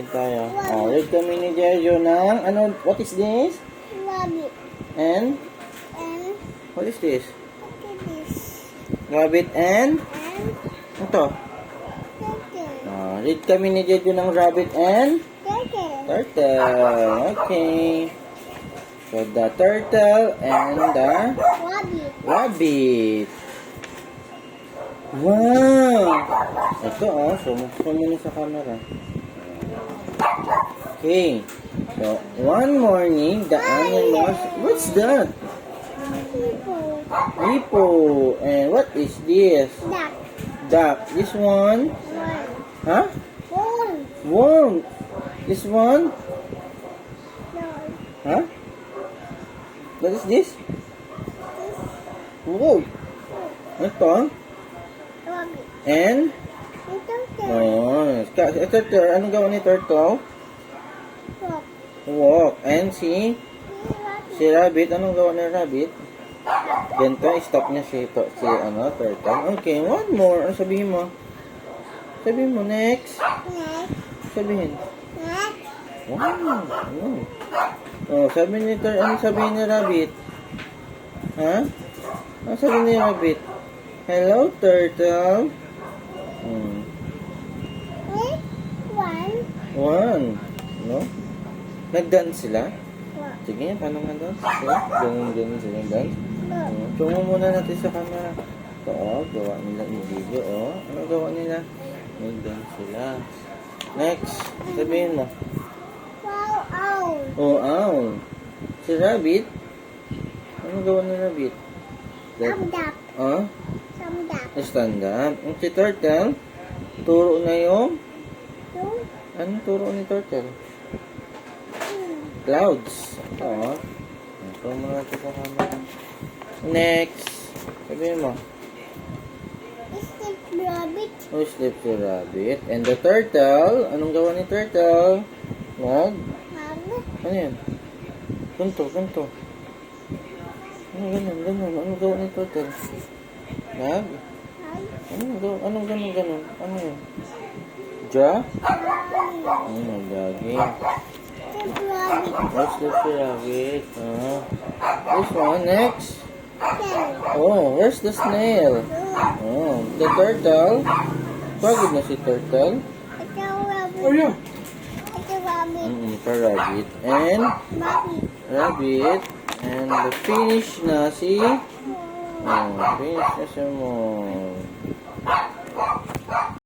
Read tayo. Read kami ni Jejo ng, ano, what is this? Rabbit. And, And what is this? look at this. Rabbit and, And ito. turtle. Read kami ni Jejo ng rabbit and Turtle. turtle. Okay. So, the turtle and the Rabbit. rabbit. Wow! Ito, so muna sa camera. Okay. So, one morning, the animals... What's that? People. Hippo. And what is this? Duck. Duck. This one? One. Huh? One. Worm. This one? No. Huh? What is this? Whoa. Ito. Rabbit. And? Turtle. Turtle. Anong gawa ni turtle? Frog. Walk. And si rabbit. Anong gawa ni rabbit? Ganito, stop niya si turtle. Okay, one more. Ano sabihin mo? Sabihin mo, next. Next. Sabihin. Next. Wow. Ano sabihin ni rabbit? Ha? Ano sabihin ni rabbit? Hello, turtle. Next. One. One. No? Nag-dance sila? One. Sige, paano nga dance? Ganun sila dance. No. Tungo muna natin sa camera. Ito, gawa nila yung video, Ano gawa nila? Nag-dance sila. Next, sabihin mo. Wow. Owl. Owl. Si rabbit? Ano gawa ni rabbit? Stand up. Stand up. Stand up. Yung si turtle, turo na yung... Two. Ano turo ni turtle? Clouds. Ito, Ito muna natin sa camera. Next. Sabihin mo. Is it rabbit? Who sleeps the rabbit? And the turtle, anong gawa ni turtle? Mag. Ano yan? Ganto. Ganun. Anong gawa ni turtle? Mag. Anong ganun? Ano yan? Ja? Lagi. Is rabbit? Who sleeps the rabbit? This one, next. Ten. Where's the snail? The turtle. Pagod na si turtle. Ito rabbit. Ito rabbit. Ito rabbit. And Rabbit. rabbit. And the finish na si... finish na si mo.